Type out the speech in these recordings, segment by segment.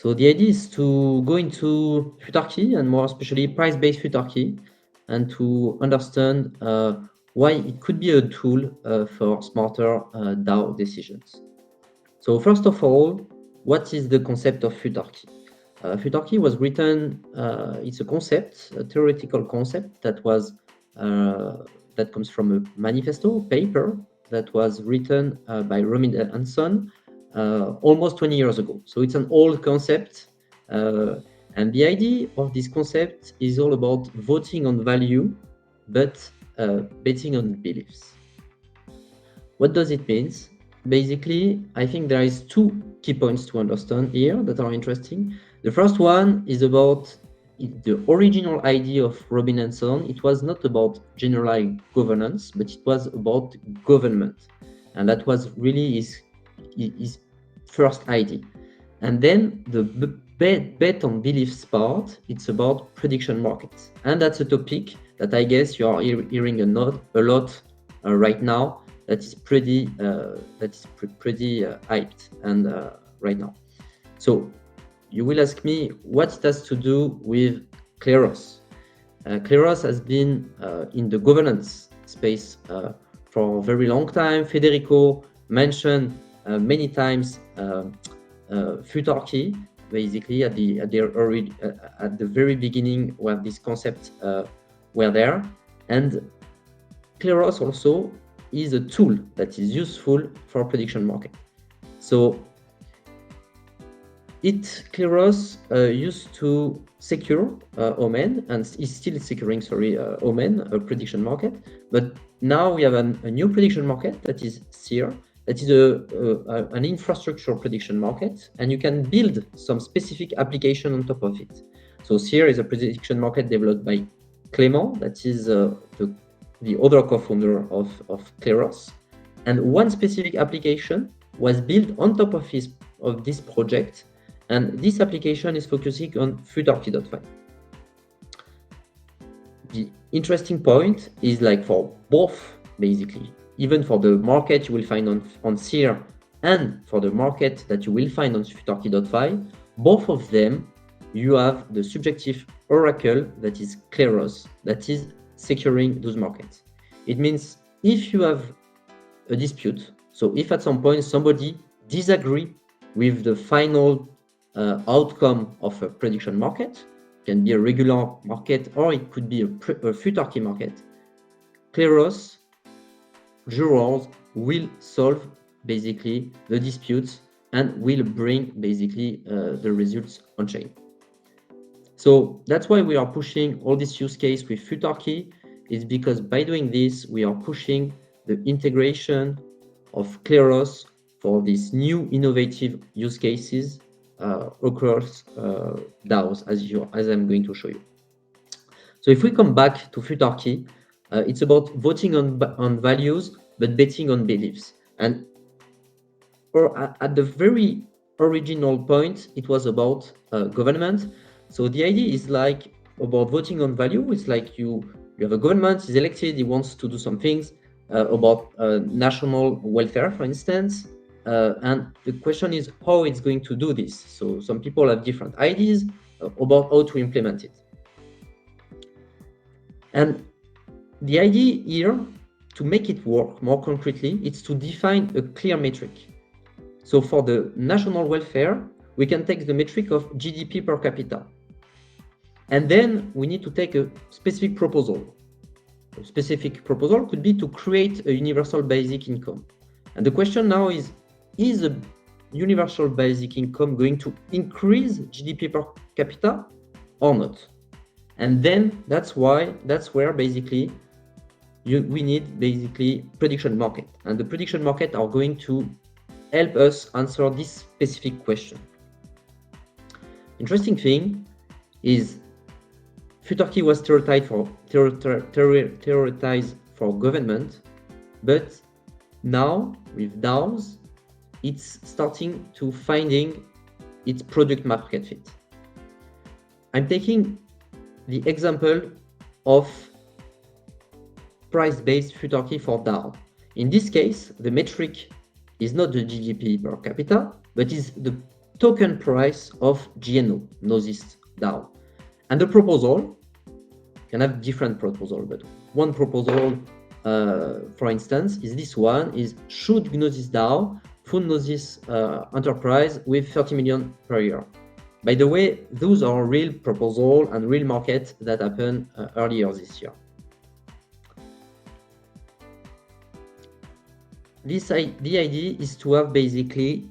So the idea is to go into Futarchy and more especially price-based Futarchy and to understand why it could be a tool for smarter DAO decisions. So first of all, what is the concept of Futarchy? Futarchy was written, it's a concept, a theoretical concept that was that comes from a manifesto paper that was written by Romindel and Son almost 20 years ago. So it's an old concept. And the idea of this concept is all about voting on value, but betting on beliefs. What does it mean? Basically, I think there is two key points to understand here that are interesting. The first one is about the original idea of Robin and Son. It was not about general governance, but it was about government. And that was really his first idea. And then the bet on beliefs part, it's about prediction markets. And that's a topic that I guess you are hearing a lot right now. That is pretty hyped and right now. So you will ask me what it has to do with Kleros. Kleros has been in the governance space for a very long time. Federico mentioned many times Futarchy, basically at the very beginning where this concept were there, and Kleros also is a tool that is useful for prediction market. So Kleros used to secure Omen and is still securing, Omen, a prediction market. But now we have a new prediction market that is Seer, that is an infrastructure prediction market, and you can build some specific application on top of it. So Seer is a prediction market developed by Clément, that is the other co-founder of Kleros, and one specific application was built on top of this project, and this application is focusing on Futarchy.5. The interesting point is like for both, basically, even for the market you will find on Seer and for the market that you will find on Futarchy.5, both of them, you have the subjective oracle that is Kleros, that is securing those markets. It means if you have a dispute, so if at some point somebody disagree with the final outcome of a prediction market, it can be a regular market or it could be a Futarchy market, Kleros jurors will solve basically the disputes and will bring basically the results on chain. So that's why we are pushing all this use case with Futarchy, is because by doing this, we are pushing the integration of Kleros for these new innovative use cases across DAOs, as I'm going to show you. So if we come back to Futarchy, it's about voting on values, but betting on beliefs. And at the very original point, it was about government. So the idea is like about voting on value. It's like you have a government, is elected, he wants to do some things about national welfare, for instance. And the question is how it's going to do this. So some people have different ideas about how to implement it. And the idea here, to make it work more concretely, it's to define a clear metric. So for the national welfare, we can take the metric of GDP per capita. And then we need to take a specific proposal. A specific proposal could be to create a universal basic income. And the question now is a universal basic income going to increase GDP per capita or not? And then that's where basically we need basically prediction market. And the prediction market are going to help us answer this specific question. Interesting thing is Futarchy was theoretized for government, but now with DAOs, it's starting to finding its product market fit. I'm taking the example of price-based Futarchy for DAO. In this case, the metric is not the GDP per capita, but is the token price of GNO, Gnosis DAO. And the proposal can have different proposal, but one proposal, for instance, is this one, is should Gnosis DAO fund Gnosis enterprise with 30 million per year? By the way, those are real proposal and real market that happened earlier this year. The idea is to have basically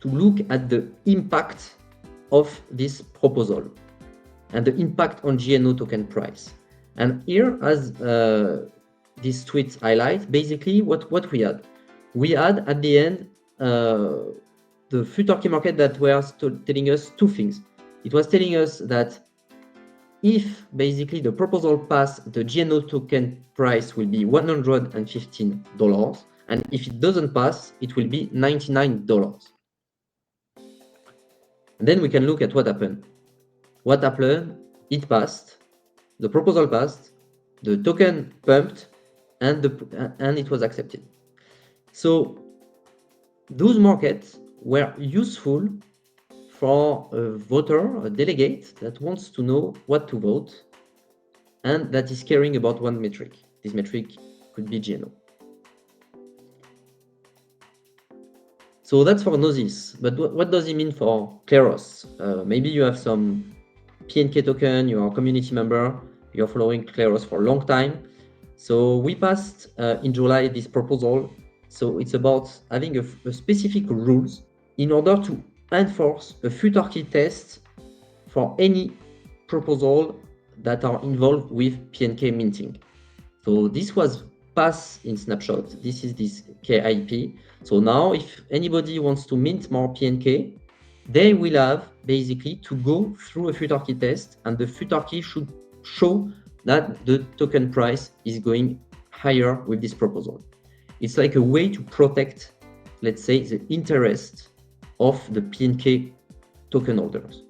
to look at the impact of this proposal and the impact on GNO token price. And here, as this tweet highlights, basically what we had. We had at the end the Futarchy market that was telling us two things. It was telling us that if basically the proposal passed, the GNO token price will be $115, and if it doesn't pass, it will be $99. And then we can look at what happened. What happened? It passed, the proposal passed, the token pumped, and it was accepted. So those markets were useful for a voter, a delegate that wants to know what to vote and that is caring about one metric. This metric could be GNO. So that's for Gnosis, but what does it mean for Kleros? Maybe you have some PNK token, you are a community member, you're following Kleros for a long time. So we passed in July this proposal. So it's about having a specific rules in order to enforce a Futarchy test for any proposal that are involved with PNK minting. So this was passed in snapshot. This is this KIP. So now if anybody wants to mint more PNK, they will have basically to go through a Futarchy test, and the Futarchy should show that the token price is going higher with this proposal. It's like a way to protect, let's say, the interest of the PNK token holders.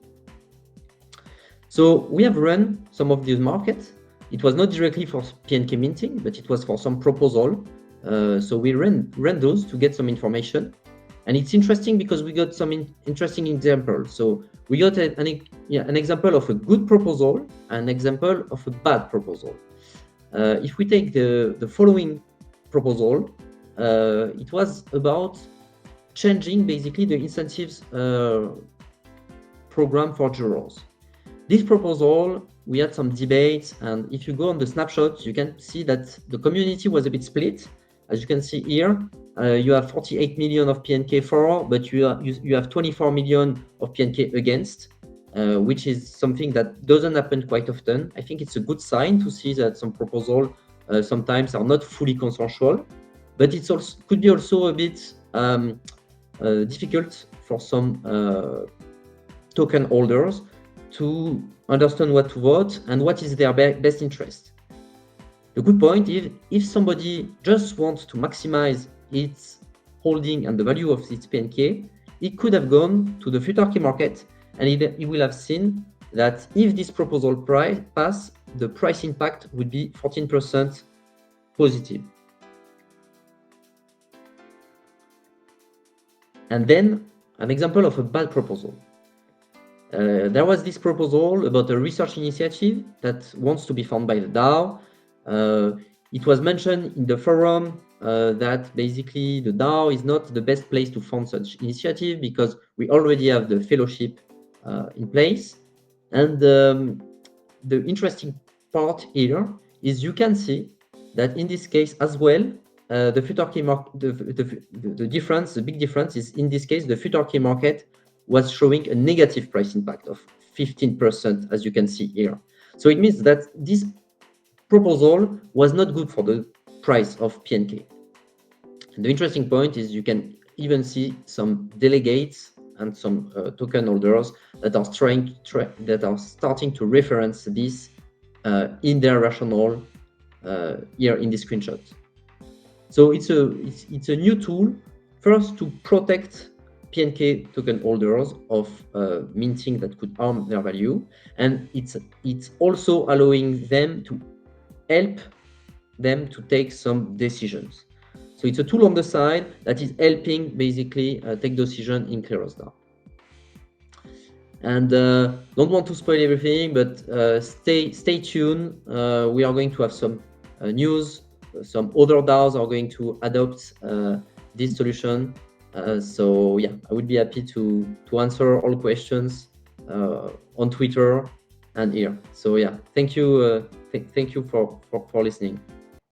So we have run some of these markets. It was not directly for PNK minting, but it was for some proposal. So we ran those to get some information. And it's interesting because we got some interesting examples. So we got an example of a good proposal, an example of a bad proposal. If we take the following proposal, it was about changing basically the incentives program for jurors. This proposal, we had some debates, and if you go on the snapshot, you can see that the community was a bit split. As you can see here, you have 48 million of PNK for, but you have 24 million of PNK against, which is something that doesn't happen quite often. I think it's a good sign to see that some proposals sometimes are not fully consensual, but it also could be also a bit difficult for some token holders to understand what to vote and what is their best interest. The good point is if somebody just wants to maximize its holding and the value of its PNK, it could have gone to the Futarchy market, and it will have seen that if this proposal pass, the price impact would be 14% positive. And then an example of a bad proposal. There was this proposal about a research initiative that wants to be funded by the DAO. It was mentioned in the forum that basically the DAO is not the best place to fund such initiative because we already have the fellowship in place. And the interesting part here is you can see that in this case as well, the Futarchy market, the difference, the big difference is in this case, the Futarchy market was showing a negative price impact of 15%, as you can see here. So it means that this proposal was not good for the price of PNK. And the interesting point is you can even see some delegates and some token holders that are starting to reference this in their rationale here in this screenshot. So it's a new tool first to protect PNK token holders of minting that could harm their value, and it's also allowing them to help them to take some decisions. So it's a tool on the side that is helping basically take decision in Kleros now. And don't want to spoil everything, but stay tuned. We are going to have some news. Some other DAOs are going to adopt this solution. So yeah, I would be happy to answer all questions on Twitter and here. So yeah, thank you. Thank you for listening.